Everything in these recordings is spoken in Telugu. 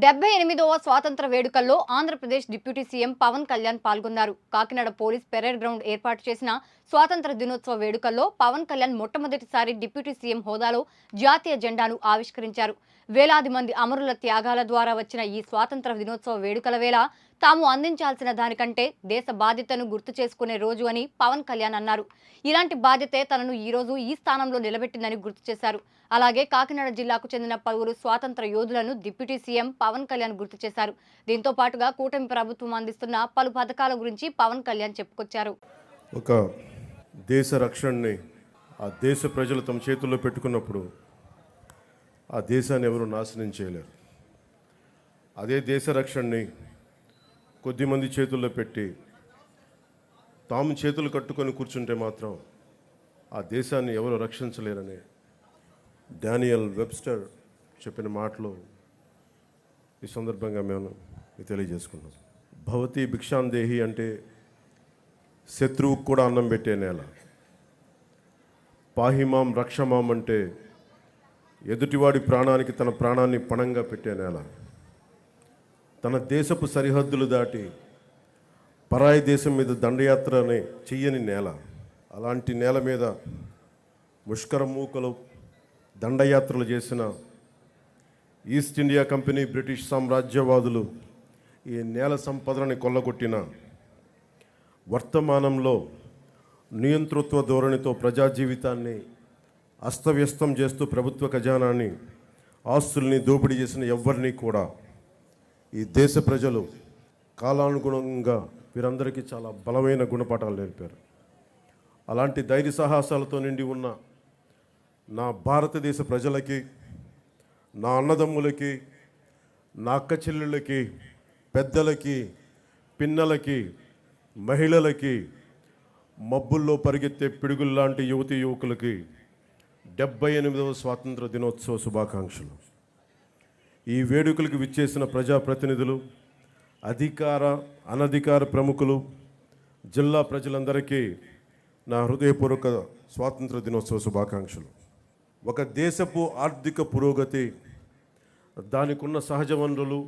78వ స్వాతంత్ర వేడుకల్లో ఆంధ్రప్రదేశ్ డిప్యూటీ సీఎం పవన్ కళ్యాణ్ పాల్గొన్నారు. కాకినాడ పోలీస్ పెరేడ్ గ్రౌండ్ ఏర్పాటు చేసిన స్వాతంత్ర దినోత్సవ వేడుకల్లో పవన్ కళ్యాణ్ మొట్టమొదటిసారి డిప్యూటీ సీఎం హోదాలో జాతీయ జెండాను ఆవిష్కరించారు. వేలాది మంది అమరుల త్యాగాల ద్వారా వచ్చిన ఈ స్వాతంత్ర దినోత్సవ వేడుకల వేళ తాము అందించాల్సిన దానికంటే దేశ బాధ్యతను గుర్తు చేసుకునే రోజు అని పవన్ కళ్యాణ్ అన్నారు. ఇలాంటి బాధ్యతే తనను ఈ రోజు ఈ స్థానంలో నిలబెట్టిందని గుర్తు చేశారు. అలాగే కాకినాడ జిల్లాకు చెందిన పలువురు స్వాతంత్ర యోధులను డిప్యూటీ సీఎం పవన్ కళ్యాణ్ గుర్తు చేశారు. దీంతో పాటుగా కూటమి ప్రభుత్వం అందిస్తున్న పలు పథకాల గురించి పవన్ కళ్యాణ్ చెప్పుకొచ్చారు. ఒక దేశ రక్షణని ఆ దేశ ప్రజలు తమ చేతుల్లో పెట్టుకున్నప్పుడు ఆ దేశాన్ని ఎవరు నాశనం చేయలేరు. అదే దేశ రక్షణని కొద్దిమంది చేతుల్లో పెట్టి తాము చేతులు కట్టుకొని కూర్చుంటే మాత్రం ఆ దేశాన్ని ఎవరు రక్షించలేరని డానియల్ వెబ్స్టర్ చెప్పిన మాటలు ఈ సందర్భంగా మేము తెలియజేసుకున్నాం. భవతి భిక్షాందేహి అంటే శత్రువుకు కూడా అన్నం పెట్టే నేల. పాహిమాం రక్షమాం అంటే ఎదుటివాడి ప్రాణానికి తన ప్రాణాన్ని పణంగా పెట్టే నేల. తన దేశపు సరిహద్దులు దాటి పరాయి దేశం మీద దండయాత్రని చెయ్యని నేల. అలాంటి నేల మీద ముష్కరమూకలు దండయాత్రలు చేసిన ఈస్ట్ ఇండియా కంపెనీ బ్రిటిష్ సామ్రాజ్యవాదులు ఈ నేల సంపదలని కొల్లగొట్టిన వర్తమానంలో నియంతృత్వ ధోరణితో ప్రజా జీవితాన్ని అస్తవ్యస్తం చేస్తూ ప్రభుత్వ ఖజానాన్ని ఆస్తుల్ని దోపిడీ చేసిన ఎవరిని కూడా ఈ దేశ ప్రజలు కాలానుగుణంగా వీరందరికీ చాలా బలమైన గుణపాఠాలు నేర్పారు. అలాంటి ధైర్య సాహసాలతో నిండి ఉన్న నా భారతదేశ ప్రజలకి, నా అన్నదమ్ములకి, నా అక్క చెల్లెళ్ళకి, పెద్దలకి, పిన్నలకి, మహిళలకి, మబ్బుల్లో పరిగెత్తే పిడుగుల్లాంటి యువతీ యువకులకి 78వ స్వాతంత్ర దినోత్సవ శుభాకాంక్షలు. ఈ వేడుకలకు విచ్చేసిన ప్రజాప్రతినిధులు, అధికార అనధికార ప్రముఖులు, జిల్లా ప్రజలందరికీ నా హృదయపూర్వక స్వాతంత్ర దినోత్సవ శుభాకాంక్షలు. ఒక దేశపు ఆర్థిక పురోగతి, దానికి ఉన్న సహజ వనరులు,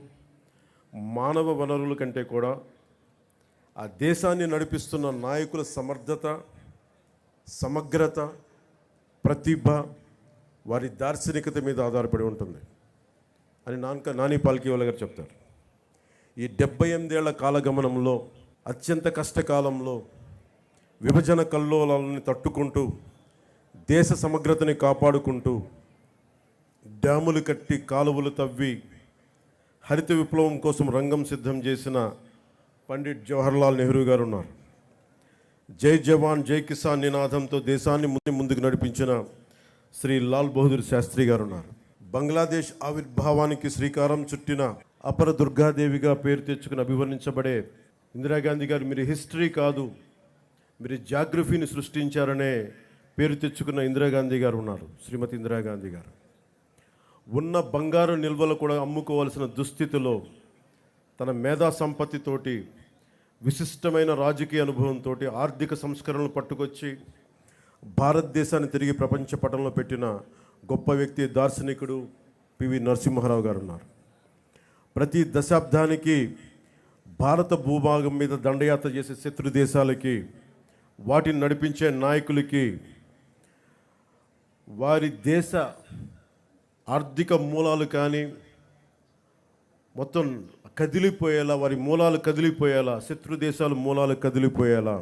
మానవ వనరుల కంటే కూడా ఆ దేశాన్ని నడిపిస్తున్న నాయకుల సమర్థత, సమగ్రత, ప్రతిభ, వారి దార్శనికత మీద ఆధారపడి ఉంటుంది అని నాని పాల్కీవాలా గారు చెప్తారు. ఈ 78 ఏళ్ల కాలగమనంలో, అత్యంత కష్టకాలంలో విభజన కల్లోలాలని తట్టుకుంటూ, దేశ సమగ్రతని కాపాడుకుంటూ, డ్యాములు కట్టి కాలువలు తవ్వి హరిత విప్లవం కోసం రంగం సిద్ధం చేసిన పండిట్ జవహర్లాల్ నెహ్రూ గారు ఉన్నారు. జై జవాన్ జై కిసాన్ నినాదంతో దేశాన్ని ముందుకు నడిపించిన శ్రీ లాల్ బహదూర్ శాస్త్రి గారు ఉన్నారు. బంగ్లాదేశ్ ఆవిర్భావానికి శ్రీకారం చుట్టిన అపర దుర్గాదేవిగా పేరు తెచ్చుకుని అభివర్ణించబడే ఇందిరాగాంధీ గారు, మీరు హిస్టరీ కాదు, మీరు జాగ్రఫీని సృష్టించారనే పేరు తెచ్చుకున్న ఇందిరాగాంధీ గారు ఉన్నారు. శ్రీమతి ఇందిరాగాంధీ గారు ఉన్న బంగారు నిల్వలు కూడా అమ్ముకోవాల్సిన దుస్థితిలో తన మేధా సంపత్తితోటి, విశిష్టమైన రాజకీయ అనుభవంతో ఆర్థిక సంస్కరణలు పట్టుకొచ్చి భారతదేశాన్ని తిరిగి ప్రపంచ పటంలో పెట్టిన గొప్ప వ్యక్తి, దార్శనికుడు పివి నరసింహారావు గారు ఉన్నారు. ప్రతి దశాబ్దానికి భారత భూభాగం మీద దండయాత్ర చేసే శత్రు దేశాలకి, వాటిని నడిపించే నాయకులకి వారి దేశ ఆర్థిక మూలాలు కానీ మొత్తం కదిలిపోయేలా, వారి మూలాలు కదిలిపోయేలా, శత్రు దేశాల మూలాలు కదిలిపోయేలా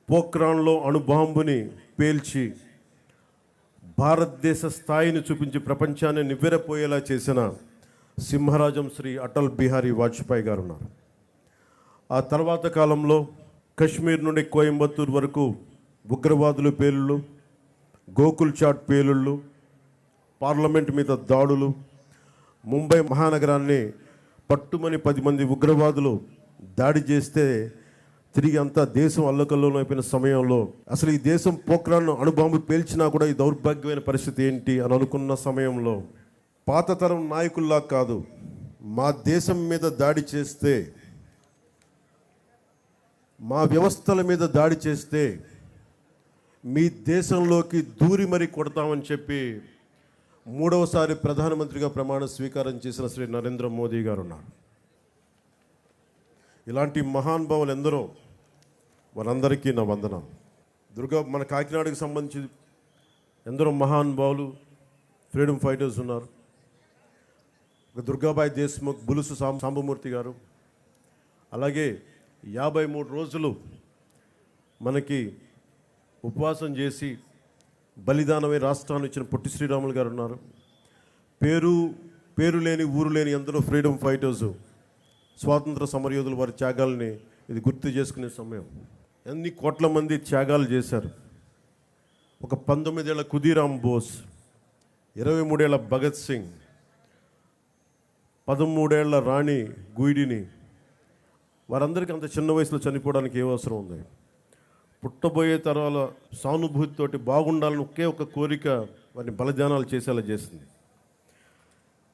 పోఖ్రాన్లో అణుబాంబుని పేల్చి భారతదేశ స్థాయిని చూపించి ప్రపంచాన్ని నివ్వెరపోయేలా చేసిన సింహరాజం శ్రీ అటల్ బిహారీ వాజ్పేయి గారు ఉన్నారు. ఆ తర్వాత కాలంలో కశ్మీర్ నుండి కోయంబత్తూర్ వరకు ఉగ్రవాదుల పేలుళ్ళు, గోకుల్ చాట్ పేలుళ్ళు, పార్లమెంట్ మీద దాడులు, ముంబై మహానగరాన్ని పట్టుమని 10 మంది ఉగ్రవాదులు దాడి చేస్తే తిరిగి అంతా దేశం అల్లకల్లోలం అయిపోయిన సమయంలో అసలు ఈ దేశం పోఖ్రాన్ అణుబాంబు పేల్చినా కూడా ఈ దౌర్భాగ్యమైన పరిస్థితి ఏంటి అని అనుకున్న సమయంలో పాత తరం నాయకుల్లా కాదు, మా దేశం మీద దాడి చేస్తే, మా వ్యవస్థల మీద దాడి చేస్తే మీ దేశంలోకి దూరి మరీ కొడతామని చెప్పి మూడవసారి ప్రధానమంత్రిగా ప్రమాణ స్వీకారం చేసిన శ్రీ నరేంద్ర మోదీ గారు ఉన్నారు. ఇలాంటి మహానుభావులు ఎందరో, వారందరికీ నా వందనం. మన కాకినాడకు సంబంధించి ఎందరో మహానుభావులు ఫ్రీడమ్ ఫైటర్స్ ఉన్నారు. దుర్గాబాయి దేశ్ముఖ్, బులుసు సాంబమూర్తి గారు, అలాగే 53 రోజులు మనకి ఉపవాసం చేసి బలిదానమై రాష్ట్రాన్ని ఇచ్చిన పొట్టి శ్రీరాములు గారు ఉన్నారు. పేరు లేని ఊరు లేని ఎందరో ఫ్రీడమ్ ఫైటర్స్, స్వాతంత్ర సమరయోధులు వారి త్యాగాలని ఇది గుర్తు చేసుకునే సమయం. ఎన్ని కోట్ల మంది త్యాగాలు చేశారు. ఒక 19 ఏళ్ల ఖుదీరామ్ బోస్, 23 ఏళ్ల భగత్ సింగ్, 13 ఏళ్ల రాణి గుయిడిని, వారందరికీ అంత చిన్న వయసులో చనిపోవడానికి ఏ అవసరం ఉంది? పుట్టబోయే తరాల సానుభూతితోటి బాగుండాలని ఒకే ఒక కోరిక వారిని బలిదానాలు చేసేలా చేసింది.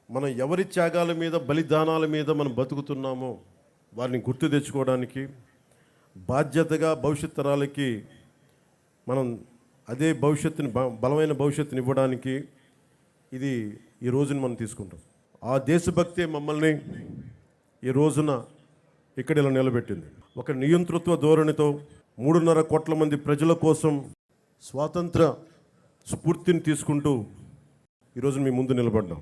మనం ఎవరి త్యాగాల మీద, బలిదానాల మీద మనం బతుకుతున్నామో వారిని గుర్తు తెచ్చుకోవడానికి, బాధ్యతగా భవిష్యత్ తరాలకి మనం అదే భవిష్యత్తుని, బలమైన భవిష్యత్తుని ఇవ్వడానికి ఇది ఈ రోజుని మనం తీసుకుంటాం. ఆ దేశభక్తే మమ్మల్ని ఈ రోజున ఇక్కడ ఇలా నిలబెట్టింది. ఒక నియంతృత్వ ధోరణితో 3.5 కోట్ల మంది ప్రజల కోసం స్వాతంత్ర స్ఫూర్తిని తీసుకుంటూ ఈరోజు మీ ముందు నిలబడ్డాం.